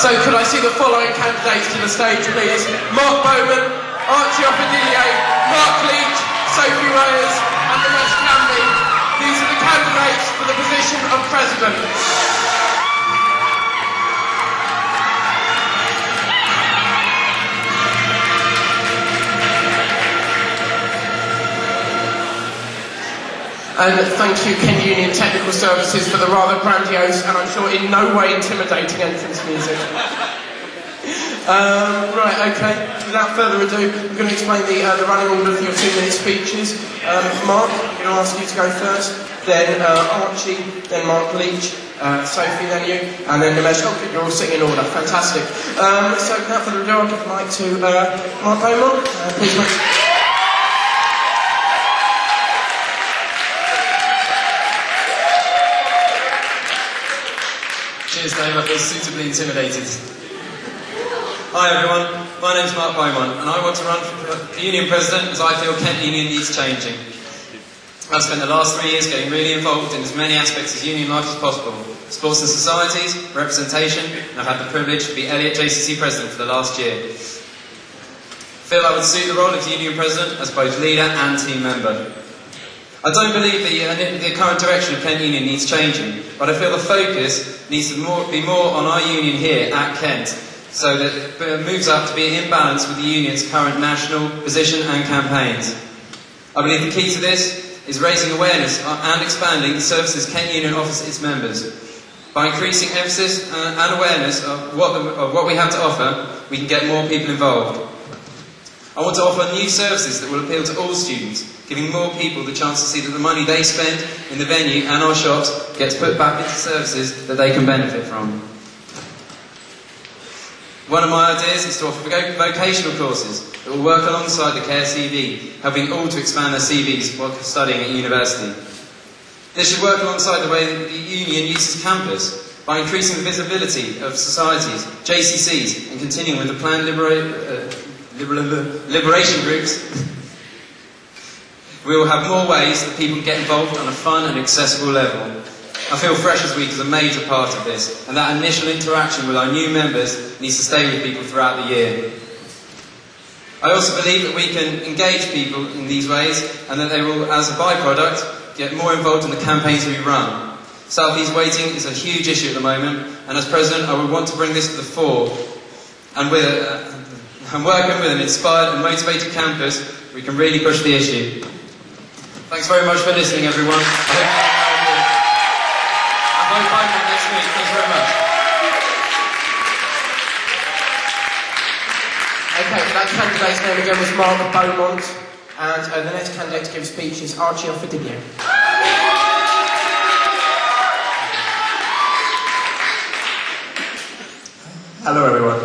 So could I see the following candidates to the stage, please? Mark Bowman, Archie Offadiglie, Mark Leach, Sophie Reyes, and Ramesh Camby. These are the candidates for the position of President. And thank you, Kent Union Technical Services, for the rather grandiose and I'm sure in no way intimidating entrance music. Right, okay, without further ado, I'm going to explain the running order for your 2-minute speeches. Mark, I'm going to ask you to go first, then Archie, then Mark Leach, Sophie, then you, and then Ramesh. Oh, you're all sitting in order, fantastic. So without further ado, I'll give the mic to Mark Bowman. Please wait. Cheers, Dave. I feel suitably intimidated. Hi, everyone. My name's Mark Bowman, and I want to run for Union President as I feel Kent Union needs changing. I've spent the last 3 years getting really involved in as many aspects of union life as possible. Sports and societies, representation, and I've had the privilege to be Elliott JCC President for the last year. I feel I would suit the role of Union President as both leader and team member. I don't believe the current direction of Kent Union needs changing, but I feel the focus needs to be more on our union here at Kent, so that it moves up to be in balance with the union's current national position and campaigns. I believe the key to this is raising awareness and expanding the services Kent Union offers its members. By increasing emphasis and awareness of what we have to offer, we can get more people involved. I want to offer new services that will appeal to all students, giving more people the chance to see that the money they spend in the venue and our shops gets put back into services that they can benefit from. One of my ideas is to offer vocational courses that will work alongside the Care CV, helping all to expand their CVs while studying at university. This should work alongside the way that the union uses campus, by increasing the visibility of societies, JCCs, and continuing with the planned liberation groups. We will have more ways that people can get involved on a fun and accessible level. I feel Freshers Week is a major part of this, and that initial interaction with our new members needs to stay with people throughout the year. I also believe that we can engage people in these ways, and that they will, as a byproduct, get more involved in the campaigns we run. South East waiting is a huge issue at the moment, and as President I would want to bring this to the fore, and working with an inspired and motivated campus, we can really push the issue. Thanks very much for listening, everyone. I hope I'm on next week. Thanks very much. Okay, so that candidate's name again was Mark Beaumont, and the next candidate to give a speech is Archie Offadiglie. Hello, everyone.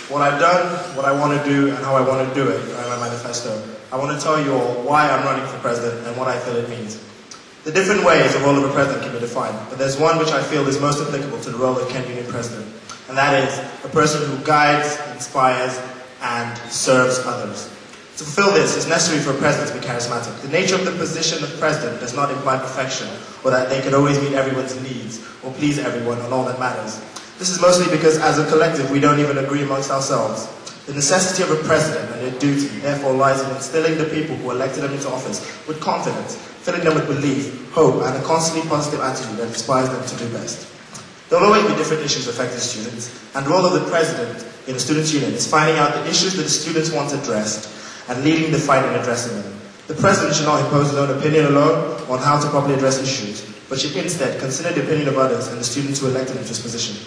What I've done, what I want to do, and how I want to do it are in my manifesto. I want to tell you all why I'm running for president and what I feel it means. The different ways the role of a president can be defined, but there's one which I feel is most applicable to the role of Kent Union president, and that is a person who guides, inspires, and serves others. To fulfill this, it's necessary for a president to be charismatic. The nature of the position of president does not imply perfection, or that they can always meet everyone's needs, or please everyone on all that matters. This is mostly because as a collective we don't even agree amongst ourselves. The necessity of a president and their duty therefore lies in instilling the people who elected them into office with confidence, filling them with belief, hope, and a constantly positive attitude that inspires them to do best. There will always be different issues affecting students, and the role of the president in a students' union is finding out the issues that the students want addressed and leading the fight in addressing them. The president should not impose his own opinion alone on how to properly address issues, but should instead consider the opinion of others and the students who elected him to this position.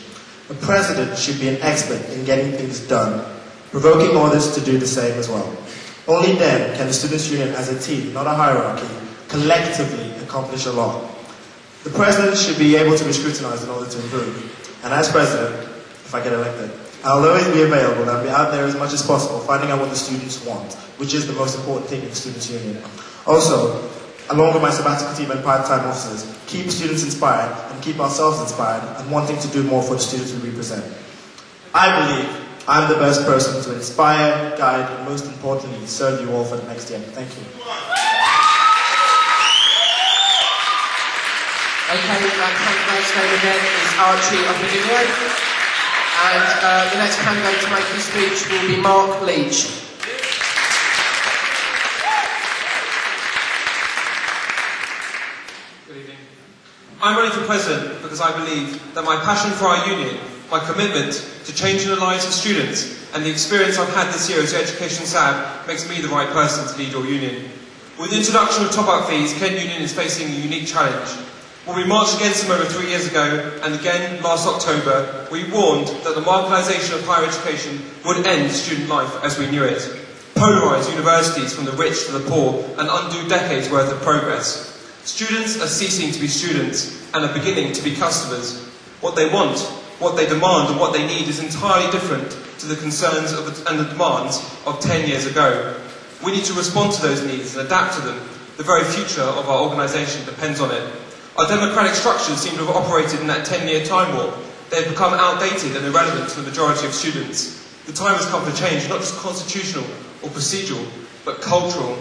A president should be an expert in getting things done, provoking others to do the same as well. Only then can the students' union as a team, not a hierarchy, collectively accomplish a lot. The president should be able to be scrutinized in order to improve. And as president, if I get elected, I'll always be available and I'll be out there as much as possible, finding out what the students want, which is the most important thing in the students' union. Also, along with my sabbatical team and part-time officers, keep students inspired and keep ourselves inspired and wanting to do more for the students we represent. I believe I'm the best person to inspire, guide, and most importantly, serve you all for the next year. Thank you. Okay, that candidate's name again is Archie Offadiglie. And the next candidate to make his speech will be Mark Leach. Good evening. I'm running for President because I believe that my passion for our union, my commitment to changing the lives of students, and the experience I've had this year as your Education SAB makes me the right person to lead your union. With the introduction of top-up fees, Kent Union is facing a unique challenge. When we marched against them over 3 years ago, and again last October, we warned that the marginalisation of higher education would end student life as we knew it, polarise universities from the rich to the poor, and undo decades worth of progress. Students are ceasing to be students, and are beginning to be customers. What they want, what they demand, and what they need is entirely different to the concerns and the demands of 10 years ago. We need to respond to those needs and adapt to them. The very future of our organisation depends on it. Our democratic structures seem to have operated in that 10-year time warp. They have become outdated and irrelevant to the majority of students. The time has come for change, not just constitutional or procedural, but cultural.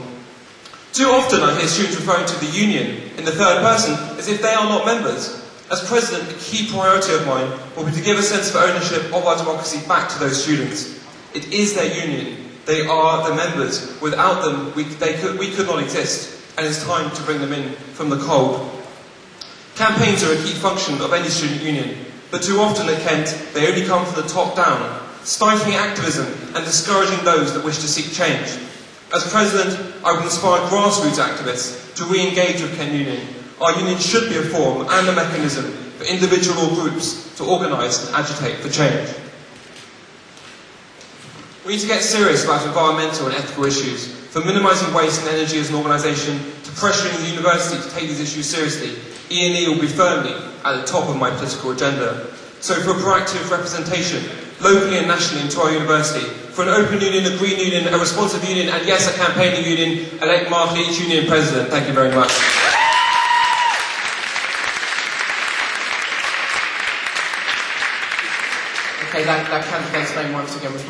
Too often I hear students referring to the union in the third person as if they are not members. As President, a key priority of mine will be to give a sense of ownership of our democracy back to those students. It is their union. They are the members. Without them, we could not exist, and it's time to bring them in from the cold. Campaigns are a key function of any student union, but too often at Kent, they only come from the top down, stifling activism and discouraging those that wish to seek change. As President, I will inspire grassroots activists to re-engage with Kent Union. Our union should be a forum and a mechanism for individual or groups to organise and agitate for change. We need to get serious about environmental and ethical issues, from minimising waste and energy as an organisation to pressuring the university to take these issues seriously. E&E will be firmly at the top of my political agenda. So for proactive representation, locally and nationally into our university, for an open union, a green union, a responsive union, and yes, a campaigning union, elect Mark Leach, Union President. Thank you very much. Okay, that candidate's name once again was